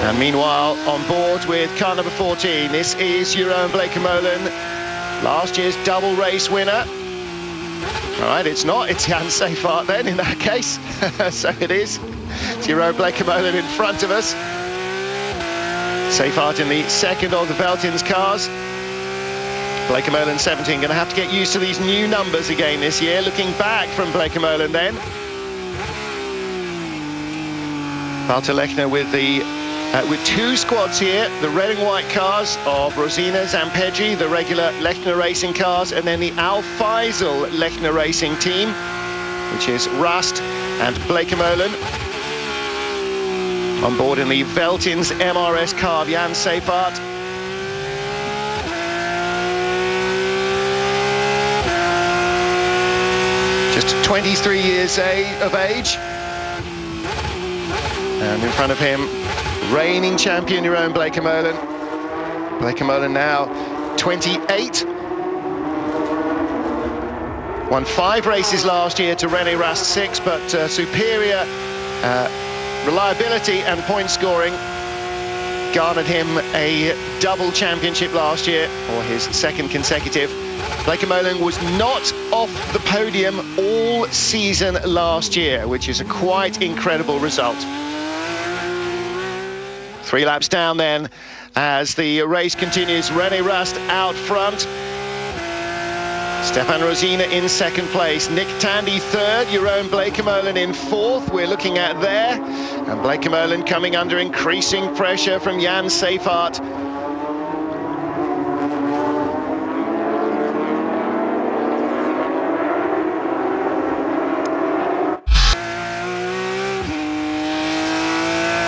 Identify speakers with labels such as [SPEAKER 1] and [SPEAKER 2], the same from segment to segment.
[SPEAKER 1] And meanwhile, on board with car number 14, this is Jeroen Bleekemolen, last year's double race winner. All right, it's not, it's Jan Seyfarth then in that case. So it is. It's Jeroen Bleekemolen in front of us. Seyfarth in the second of the Veltins cars. Bleekemolen 17, going to have to get used to these new numbers again this year. Looking back from Bleekemolen then. Walter Lechner with two squads here, the red and white cars of Rosina Zampeggi, the regular Lechner Racing cars, and then the Al Faisal Lechner Racing team, which is Rust and Bleekemolen. On board in the Veltins MRS car of Jan Seyfarth. Just 23 years of age. And in front of him, reigning champion Jeroen Bleekemolen. Bleekemolen now 28. Won 5 races last year to René Rast 6, but superior reliability and point scoring garnered him a double championship last year, or his second consecutive. Bleekemolen was not off the podium all season last year, which is a quite incredible result. 3 laps down then as the race continues. René Rast out front. Stefan Rosina in second place. Nick Tandy third. Jeroen Bleekemolen in fourth. We're looking at there. And Bleekemolen coming under increasing pressure from Jan Seyfarth.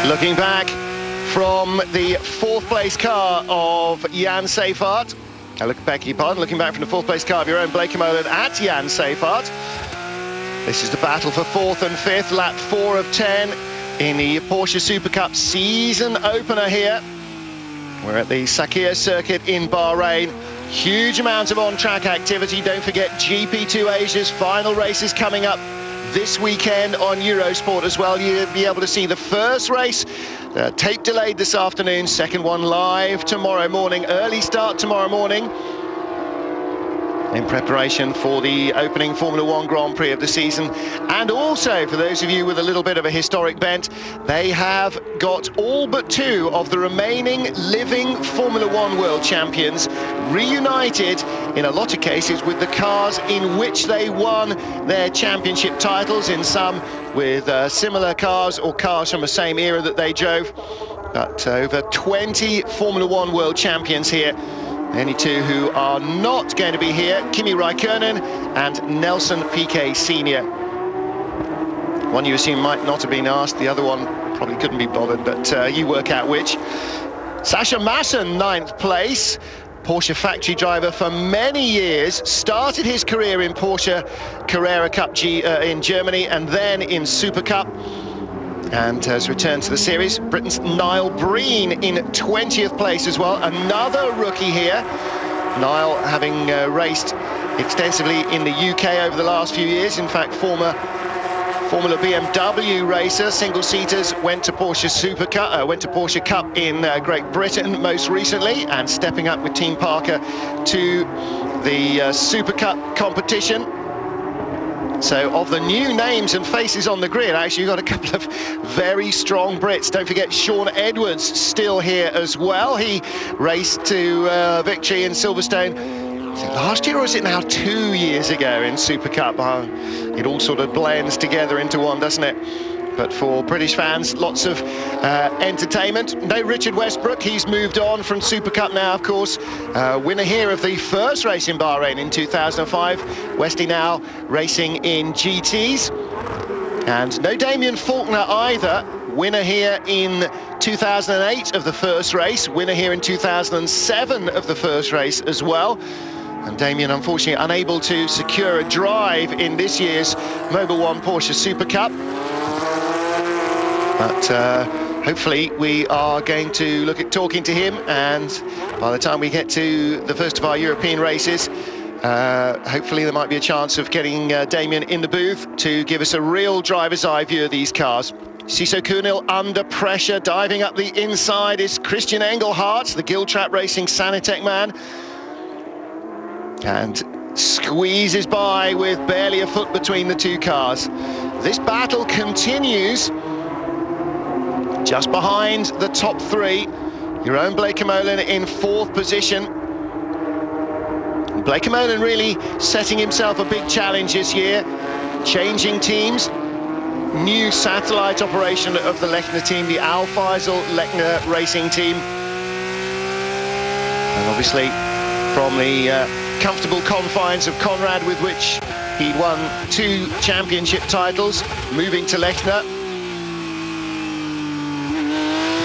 [SPEAKER 1] Looking back from the 4th place car of Jan Seyfarth. Looking back from the 4th place car of Jeroen Bleekemolen at Jan Seyfarth. This is the battle for 4th and 5th, lap 4 of 10 in the Porsche Supercup season opener here. We're at the Sakhir circuit in Bahrain. Huge amount of on-track activity. Don't forget GP2 Asia's final races coming up this weekend on Eurosport as well. You'll be able to see the first race tape delayed this afternoon, second one live tomorrow morning, early start tomorrow morning in preparation for the opening Formula 1 Grand Prix of the season. And also, for those of you with a little bit of a historic bent, they have got all but 2 of the remaining living Formula 1 world champions reunited in a lot of cases with the cars in which they won their championship titles, in some with similar cars or cars from the same era that they drove. But over 20 Formula 1 world champions here. The only 2 who are not going to be here, Kimi Räikkönen and Nelson Piquet Sr. One you assume might not have been asked, the other one probably couldn't be bothered, but you work out which. Sascha Maassen, 9th place. Porsche factory driver for many years, started his career in Porsche Carrera Cup in Germany and then in Super Cup, and has returned to the series. Britain's Niall Breen in 20th place as well, another rookie here. Niall having raced extensively in the UK over the last few years. In fact, former Formula BMW racer, single-seaters, went to Porsche Supercup, went to Porsche Cup in Great Britain most recently, and stepping up with Team Parker to the Super Cup competition. So of the new names and faces on the grid, actually you've got a couple of very strong Brits. Don't forget Sean Edwards still here as well. He raced to victory in Silverstone, is it last year or is it now 2 years ago in Super Cup? It all sort of blends together into one, doesn't it? But for British fans, lots of entertainment. No Richard Westbrook, he's moved on from Super Cup now, of course. Winner here of the first race in Bahrain in 2005. Westy now racing in GTs. And no Damien Faulkner either. Winner here in 2008 of the first race. Winner here in 2007 of the first race as well. And Damien, unfortunately, unable to secure a drive in this year's Mobil 1 Porsche Super Cup. But hopefully we are going to look at talking to him, and by the time we get to the first of our European races, hopefully there might be a chance of getting Damien in the booth to give us a real driver's eye view of these cars. Siso Kunil under pressure, diving up the inside is Christian Engelhardt, the Giltrap Racing Sanitec man. And squeezes by with barely a foot between the two cars. This battle continues just behind the top three. Jeroen Bleekemolen in fourth position. Bleekemolen really setting himself a big challenge this year, changing teams. New satellite operation of the Lechner team, the Al Faisal Lechner Racing team. And obviously from the comfortable confines of Conrad, with which he'd won 2 championship titles, moving to Lechner.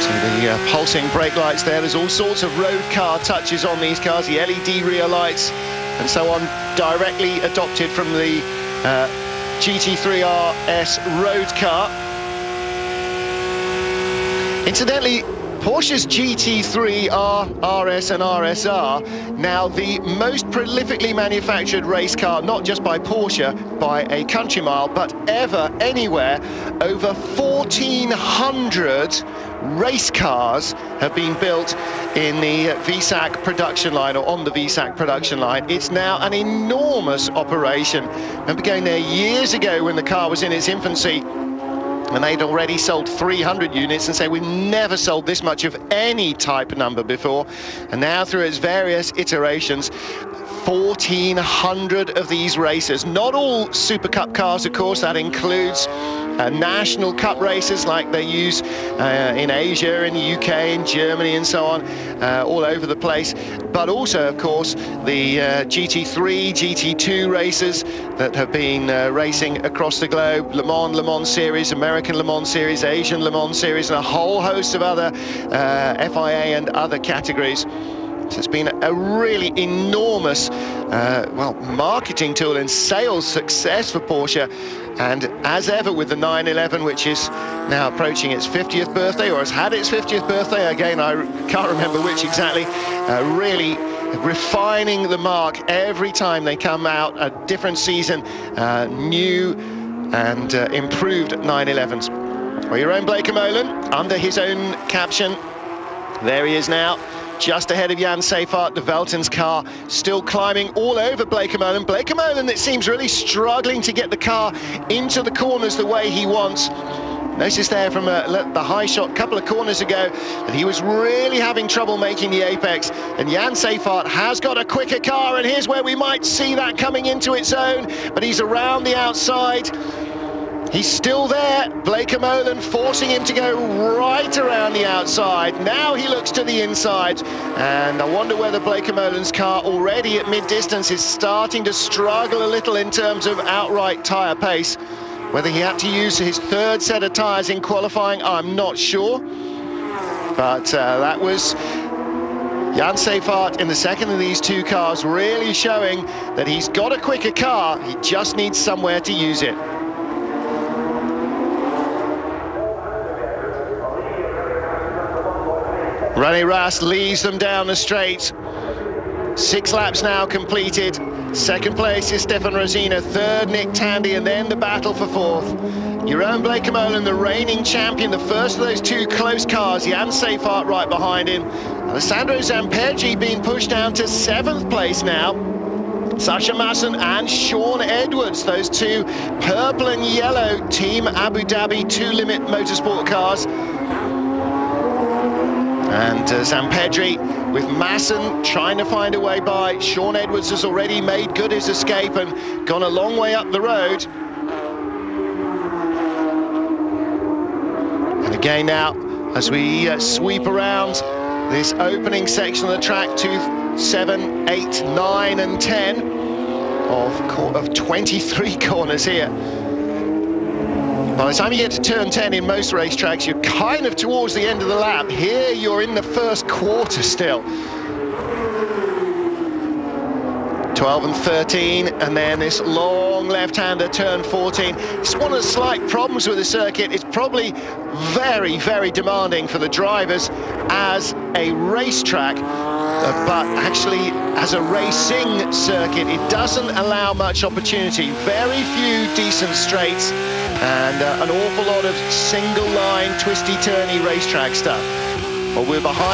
[SPEAKER 1] See the pulsing brake lights there. There's all sorts of road car touches on these cars, the LED rear lights and so on, directly adopted from the GT3 RS road car. Incidentally, Porsche's GT3 RS and RSR, now the most prolifically manufactured race car, not just by Porsche, by a country mile, but ever, anywhere. Over 1,400 race cars have been built in the VSAC production line, or on the VSAC production line. It's now an enormous operation. I remember going there years ago when the car was in its infancy, and they'd already sold 300 units, and say we've never sold this much of any type number before. And now through its various iterations, 1,400 of these races. Not all Super Cup cars, of course, that includes national cup races like they use in Asia, in the UK, in Germany and so on, all over the place. But also, of course, the GT3, GT2 races that have been racing across the globe, Le Mans Series, American Le Mans Series, Asian Le Mans Series, and a whole host of other FIA and other categories. So it's been a really enormous, well, marketing tool and sales success for Porsche. And as ever with the 911, which is now approaching its 50th birthday, or has had its 50th birthday, again, I can't remember which exactly, really refining the mark every time they come out, a different season, new and improved 911s. Well, Jeroen Bleekemolen, under his own caption, there he is now, just ahead of Jan Seyfarth, de Velten's car, still climbing all over Bleekemolen. Bleekemolen that seems really struggling to get the car into the corners the way he wants. Notice there from the high shot a couple of corners ago that he was really having trouble making the apex, and Jan Seyfarth has got a quicker car, and here's where we might see that coming into its own, but he's around the outside. He's still there, Bleekemolen forcing him to go right around the outside. Now he looks to the inside, and I wonder whether Bleekemolen's car already at mid-distance is starting to struggle a little in terms of outright tyre pace. Whether he had to use his 3rd set of tyres in qualifying, I'm not sure. But that was Jan Seyfarth in the second of these 2 cars, really showing that he's got a quicker car, he just needs somewhere to use it. René Rast leads them down the straight. 6 laps now completed. 2nd place is Stefan Rosina, 3rd Nick Tandy, and then the battle for 4th. Jeroen Bleekemolen, the reigning champion, the first of those 2 close cars. Jan Seyfarth right behind him. Alessandro Zampeggi being pushed down to 7th place now. Sasha Masson and Sean Edwards, those 2 purple and yellow Team Abu Dhabi 2-limit motorsport cars. And Zampeggi with Masson trying to find a way by. Sean Edwards has already made good his escape and gone a long way up the road. And again now, as we sweep around this opening section of the track, 2, 7, 8, 9 and 10 of 23 corners here. By the time you get to turn 10 in most racetracks, you're kind of towards the end of the lap. Here, you're in the first quarter still. 12 and 13, and then this long left-hander, turn 14. It's one of the slight problems with the circuit. It's probably very, very demanding for the drivers as a racetrack, but actually as a racing circuit, it doesn't allow much opportunity. Very few decent straights, and an awful lot of single line, twisty-turny racetrack stuff. Well, we're behind.